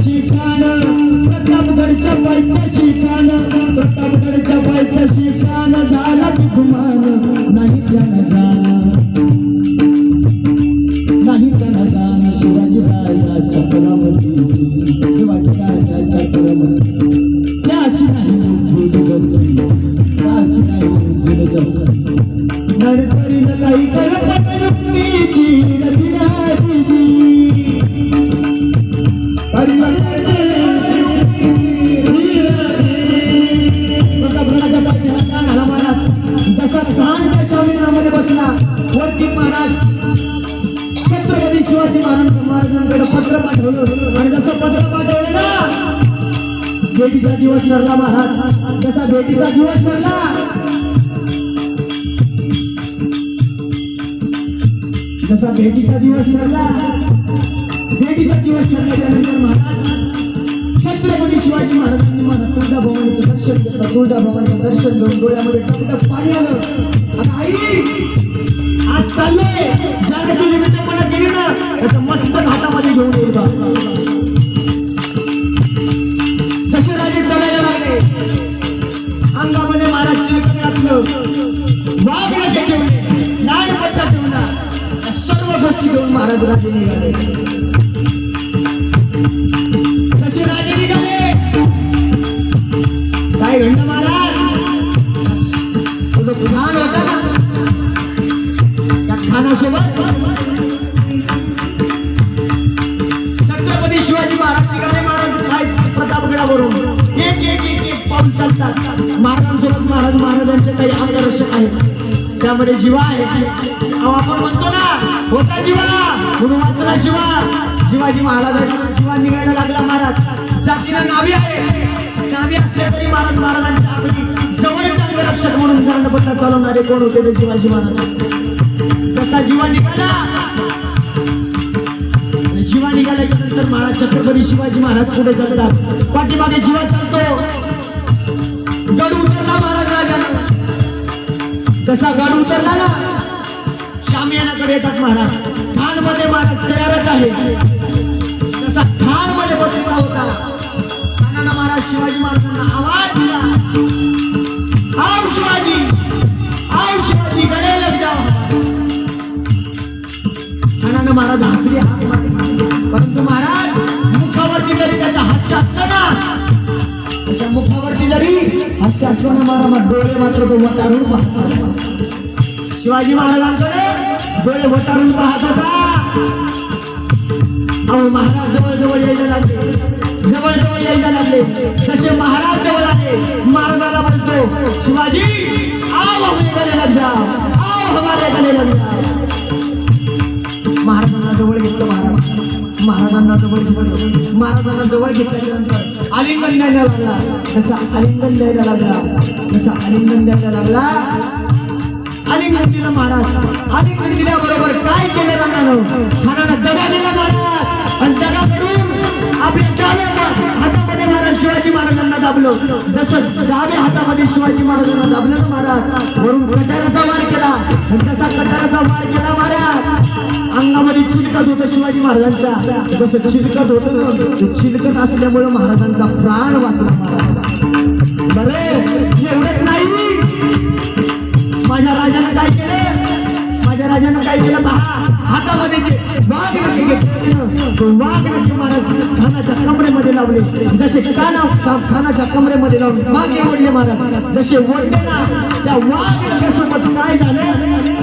पायथ्याशी खाण प्रतापगडच्या पायथ्याशी खाण प्रतापगडच्या पायथ्याशी खाण झाला तुझमान नाही त्याला जाण नाही त्याला जाण शिवाजी राजाच्या परावरती शिवाजी राजाच्या परावरती त्याची नाही मुद्दुड त्याची नाही मुद्दुड नरकरीला काही कल्पना युक्तीची रचनाची जसा खान त्याच्या विनामध्ये बसला वरती महाराज छत्रपती शिवाजी महाराजांकडे पत्र पाठवलं आणि जसं पत्र पाठवलं ना भेटीचा दिवस ठरला महाराज जसा भेटीचा दिवस ठरला जसा भेटीचा दिवस ठरला ठरल्यानंतर महाराज छत्रपती शिवाजी महाराजांनी मला तुळजाभवानीचं दर्शन घेतलं तुळजाभवानीचं दर्शन घेऊन डोळ्यामध्ये टपटप पाणी आलं आता आई आज चाललोय जाण्याची निमित्त मला गेली ना त्याचं मस्तक हातामध्ये घेऊन येईल बा जसे राजे चढायला लागले अंगामध्ये महाराज चिलकण घातलं वाघाचे ठेवले लाल पट्टा ठेवला सर्व गोष्टी घेऊन महाराज राजे निघाले कसे राजे निघाले काय घडलं महाराज तुझं खान होता ना त्या खानासोबत छत्रपती शिवाजी महाराज निघाले महाराज काय प्रतापगडावरून एक एक एक एक पाऊल चालतात महाराजांसोबत महाराजांचे काही अंगरक्षक आहेत त्यामध्ये जीवा आहे आपण म्हणतो ना होता जीवा म्हणून वाचला शिवाजी महाराजांचा जीवा निघायला लागला महाराज जातीला नावी आहे नावी असले तरी महाराजांच्या अगदी जवळचे रक्षक म्हणून गणपत्ता चालवणारे कोण होते ते शिवाजी महाराज जसा जीवा निघाला जीवा निघाल्याच्या नंतर महाराज छत्रपती शिवाजी महाराज पुढे जातात पाठीमागे जीवा चालतो गड उतरला महाराज राजाला जसा गड उतरला ना शामियानाकडे येतात महाराज खान मध्ये महाराज तयारच आहे जसा खान मध्ये बसलेला होता खानाला महाराज शिवाजी महाराजांना आवाज दिला आओ शिवाजी गडे लग जाओ खानानं महाराज हसले परंतु महाराज मुखावरती जरी त्याचा हास्य असला ना त्याच्या मुखावरती जरी हास्य असलं ना महाराज डोळे मात्र तो वटारून पाहतात शिवाजी महाराजांकडे डोळे वटारून पाहत होता अहो महाराज जवळ यायला लागले जसे महाराज जवळ आले महाराजाला म्हणतो शिवाजी आओ हमारे गले लग जाओ आओ हमारे गले लग जाओ महाराजांना जवळ घेतलं महाराजांना जवळ घेतल्यानंतर आलिंगन द्यायला लागला जसा आलिंगन द्यायला लागला आलिंगन दिलं महाराज आलिंगन दिल्याबरोबर काय केलं राणानं खानानं दगा दिला महाराज आणि दगा करून आपल्या डाव्या हातामध्ये महाराज शिवाजी महाराजांना दाबलं जसं डाव्या हातामध्ये शिवाजी महाराजांना दाबलं ना महाराज वरून कटाराचा वार केला आणि तसा कटाराचा वार केला महाराज अंगामध्ये चिलकत होतं शिवाजी महाराजांच्या जसं चिलकत होतं चिलकत असल्यामुळे महाराजांचा प्राण वाचला महाराज बरे एवढंच नाही माझ्या राजानं काय केलं पहा हातामध्ये वाघ महाराज खानाच्या कमरेमध्ये लावले जसे खानाच्या कमरेमध्ये लावले मागे ओढले महाराज जसे ओढले ना त्या वाघासोबत काय झालं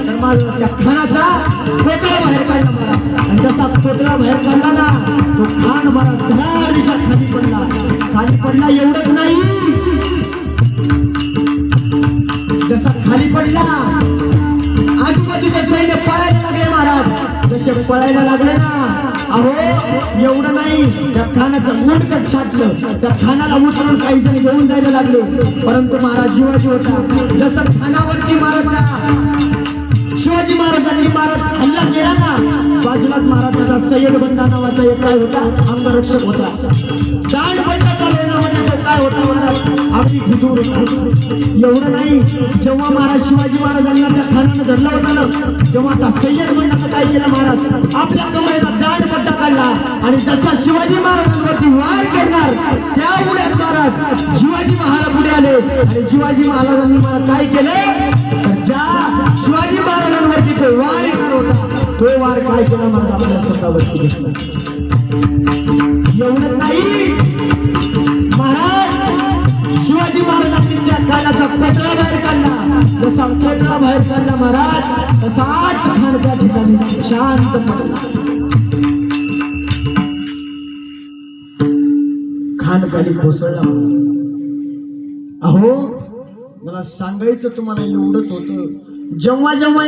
तर माझा त्या खानाचा पोतळा बाहेर काढला महाराज आणि जसा पोतळा बाहेर काढला ना तो खान महाराज खाली पडला एवढंच नाही जसा खाली पडला आजूबाजूचे सैन्य पळायला लागले महाराज जसे पळायला लागले ना अहो एवढं नाही त्या खानाचं मुंडकट छाटलं त्या खानाला उचलून काही जण घेऊन जायला लागले परंतु महाराज शिवाजी होता जसं खानावरती शिवाजी महाराजांनी हल्ला केला ना बाजूलाच महाराजांचा सय्यद बंदा नावाचा एक काय होता अंगरक्षक होता दांड बंदा चालवण्यामध्ये तो काय होता महाराज अगदी खुदूर एवढं नाही जेव्हा महाराज शिवाजी महाराजांना त्या खानानं धरला होता ना तेव्हा त्या सय्यद बंदाचं काय केलं महाराज आपल्या कमरेला दांड बंदा काढला आणि जसा शिवाजी महाराजांवरती वार करणार त्या उड्यात महाराज शिवाजी महाराज पुढे आले आणि शिवाजी महाराजांनी मला काय केलं तर ज्या शिवाजी महाराजांवरती तो वार येणार होता तो वार काय केला मला आपल्या स्वतःवरती घेतला. एवढं नाही महाराज शिवाजी महाराजांनी त्या कानाचा पटरा बाहेर काढला. जसा पटरा बाहेर काढला महाराज तसाच खान त्या ठिकाणी शांत पडला. खान खाली कोसळला. अहो मला सांगायचं तुम्हाला एवढंच होतं जेव्हा जेव्हा